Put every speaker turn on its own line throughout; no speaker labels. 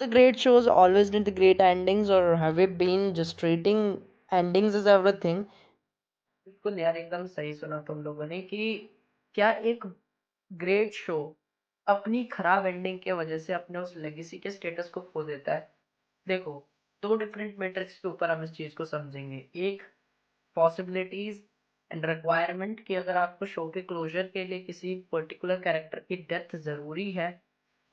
the great shows always need the great endings, or have we been just treating endings as everything? बिल्कुल यार, एकदम सही सुना तुम लोगों ने कि क्या एक ग्रेट शो अपनी खराब एंडिंग की वजह से अपने उस लेगेसी के स्टेटस को खो देता है। देखो, दो डिफरेंट मैट्रिक्स के ऊपर हम इस चीज को समझेंगे। एक, पॉसिबिलिटीज एंड रिक्वायरमेंट कि अगर आपको शो के क्लोजर के लिए किसी पर्टिकुलर कैरेक्टर की डेथ जरूरी है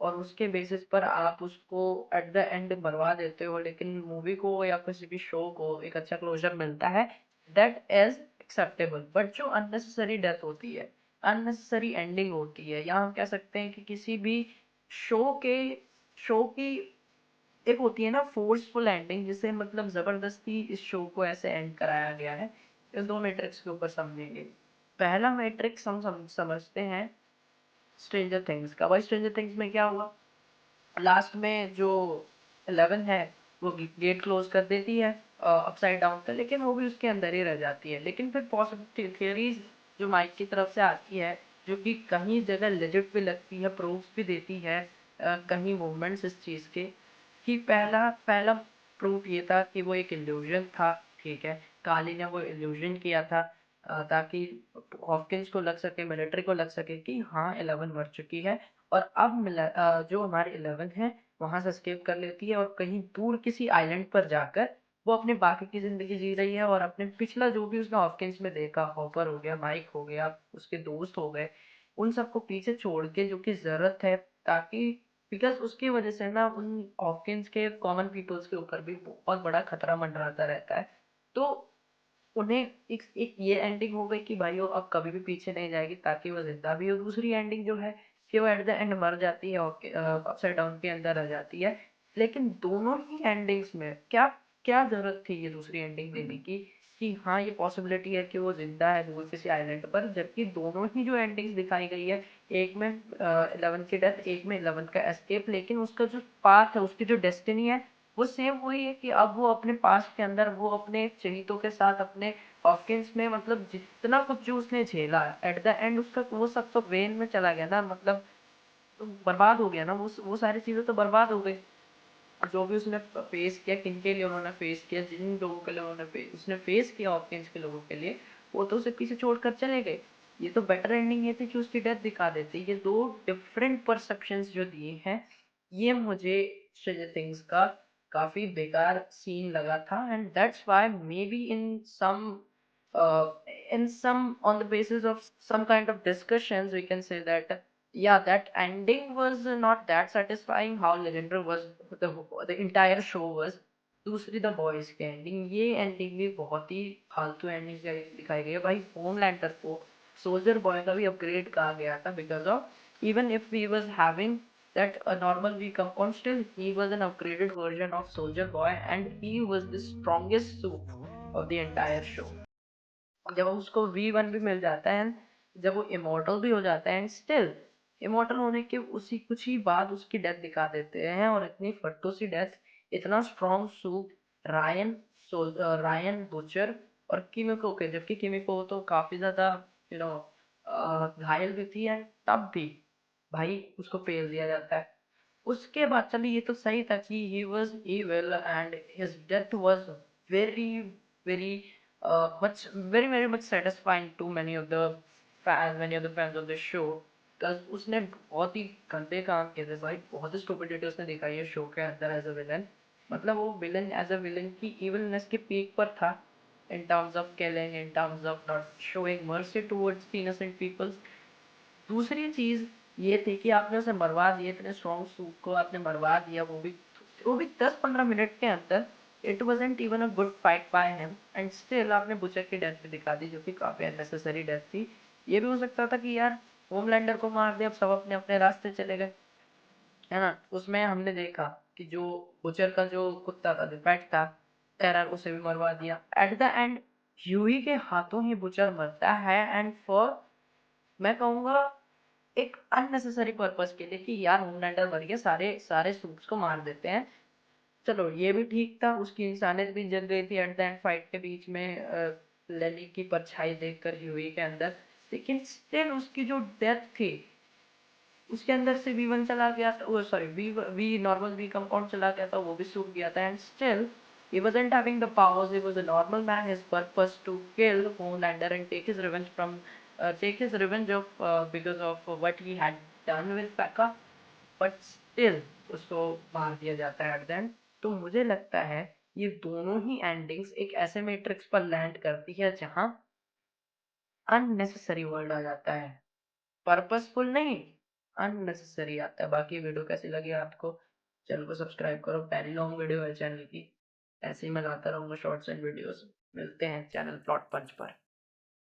और उसके बेसिस पर आप उसको एट द एंड मरवा देते हो, लेकिन मूवी को या किसी भी शो को एक अच्छा क्लोजर मिलता है, दैट इज एक्सेप्टेबल। बट जो अननेसेसरी डेथ होती है, अननेसेसरी एंडिंग होती है, या हम कह सकते हैं कि किसी भी शो के शो की एक होती है ना फोर्सफुल एंडिंग, जिसे मतलब जबरदस्ती इस शो को ऐसे एंड कराया गया है। ये दो मैट्रिक्स के ऊपर समझेंगे। पहला मैट्रिक्स हम समझते हैं स्ट्रेंजर थिंग्स का। भाई स्ट्रेंजर थिंग्स में क्या हुआ, लास्ट में जो 11 है वो गेट क्लोज कर देती है अपसाइड डाउन पे, लेकिन वो भी उसके अंदर ही रह जाती है। लेकिन फिर पॉसिबल थियरीज जो माइक की तरफ से आती है, जो कि कहीं जगह लेजिट भी लगती है, प्रूफ भी देती है कहीं मूवमेंट्स इस चीज़ के, कि पहला पहला प्रूफ ये था कि वो एक इल्यूजन था। ठीक है, काली ने वो इल्यूजन किया था ताकि हॉपकिंस को लग सके, मिलिट्री को लग सके कि हाँ 11 मर चुकी है। और अब जो हमारी 11 है वहां से escape कर लेती है और कहीं दूर किसी आइलैंड पर जाकर वो अपने बाकी की जिंदगी जी रही है, और अपने पिछला जो भी उसने हॉपकिंस में देखा, हॉपर हो गया, माइक हो गया, उसके दोस्त हो गए, उन सबको पीछे छोड़ के, जो कि जरूरत है ताकि, बिकॉज उसकी वजह से ना उन हॉपकिंस के कॉमन पीपल्स के ऊपर भी बहुत बड़ा खतरा मंडराता रहता है। तो उन्हें एक ये एंडिंग हो गई कि भाई वो अब कभी भी पीछे नहीं जाएगी ताकि वो जिंदा भी हो। दूसरी एंडिंग जो है कि वो एट द एंड मर जाती है और अपसाइड डाउन के अंदर आ जाती है। लेकिन दोनों ही एंडिंग्स में क्या क्या जरूरत थी ये दूसरी एंडिंग देने की, कि हाँ ये पॉसिबिलिटी है कि वो जिंदा है दूर किसी आइलैंड पर, जबकि दोनों ही जो एंडिंग्स दिखाई गई है, एक में 11 की डेथ, एक में 11 का एस्केप, लेकिन उसका जो पाथ है, उसकी जो डेस्टिनी है, वो सेम वही है कि अब वो अपने पास्ट के अंदर वो अपने चहेतों के साथ अपने हॉकिंस में, मतलब जितना कुछ जो उसने झेला एट द एंड उसका वो सब तो वेन में चला गया ना, मतलब तो बर्बाद हो गया ना, वो सारी चीजें तो बर्बाद हो गई। जो भी उसने फेस किया, किन के लिए उन्होंने फेस किया, जिन लोगों के लिए उसने फेस किया हॉकिंस के लोगों के लिए, वो तो उसे पीछे छोड़कर चले गए। ये तो बेटर एंडिंग ये थी कि उसकी डेथ दिखा देते। ये दो डिफरेंट परसेप्शंस जो दिए हैं, ये मुझे स्ट्रेंजर थिंग्स का काफी बेकार सीन लगा था। And that's why may be uh, in some on the basis of some kind of discussions we can say that yeah, that ending was not that satisfying how legendary was the the entire show was। दूसरी the boys की ending, ये ending भी बहुत ही फालतू ending दिखाई गई है। भाई होमलैंडर को सोल्जर बॉय का भी अपग्रेड कहा गया था, because of even if he was having that a normal V compound, still he was an upgraded version of Soldier Boy and he was the strongest suit of the entire show। जब उसको V1 भी मिल जाता है, जब वो immortal भी हो जाता है, एंड स्टिल इमोर्टल होने के उसी कुछ ही बाद उसकी डेथ दिखा देते हैं, और इतनी फट्टू सी डेथ, इतना strong soup, Ryan Ryan butcher और किमिको के, जबकि किमिको तो काफी ज्यादा यू नो घायल भी थी, एंड तब भी भाई उसको फेल दिया जाता है। उसके बाद चलिए ये तो सही था कि he was evil and his death was very very much very much satisfying to many of the fans of the show, because उसने बहुत ही गंदे काम किए थे भाई, बहुत ही स्टूपिडिटी उसने दिखाई है शो के अंदर एज अ विलन। मतलब वो विलन एज अ विलन की इविलनेस के पीक पर था, in terms of killing, in terms of not showing mercy towards the innocent people। दूसरी चीज ये थी कि आपने उसे मरवा दिया, इतने स्ट्रॉन्ग सूट को आपने मरवा दिया, वो भी 10-15 मिनट के अंदर। It wasn't even a good fight by him and still आपने बुचर की डेथ भी दिखा दी, जो कि काफी अननेसेसरी डेथ थी। ये भी हो सकता था कि यार होमलैंडर को मार दिया, अब सब अपने अपने रास्ते चले गए, है ना। उसमें हमने देखा कि जो बुचर का जो कुत्ता था, जो पेट था, टेरर, उसे भी मरवा दिया। एट द एंड ह्यूई के हाथों ही बुचर मरता है, एंड फॉर, मैं कहूंगा, एक अननेसेसरी पर्पस के लिए कि यार होमलैंडर मर गया, सारे सारे सूट्स को मार देते हैं। चलो ये भी ठीक था, उसकी इंसानियत भी जल गई थी एट द एंड फाइट के बीच में लेनी की परछाई देखकर ह्यूई के अंदर। लेकिन स्टिल उसकी जो डेथ थी, उसके अंदर से V1 चला गया था, वो सॉरी वी नॉर्मल वी कंपाउंड चला गया था, वो भी सूख गया था, and still he wasn't having the powers. He was a normal man. His purpose to kill Homelander and take his revenge of because of what he had done with Becca. But still उसको मार दिया जाता है at the end. तो मुझे लगता है ये दोनों ही एंडिंग्स एक ऐसे मैट्रिक्स पर लैंड करती है जहां अननेसेसरी वर्ड आ जाता है, पर्पसफुल नहीं, अननेसेसरी आता है। बाकी वीडियो कैसी लगी आपको, चैनल को सब्सक्राइब करो, पहली लॉन्ग वीडियो है चैनल की, ऐसे ही मैं लाता रहूंगा शॉर्ट्स एंड वीडियोस। मिलते हैं चैनल प्लॉट पंच पर।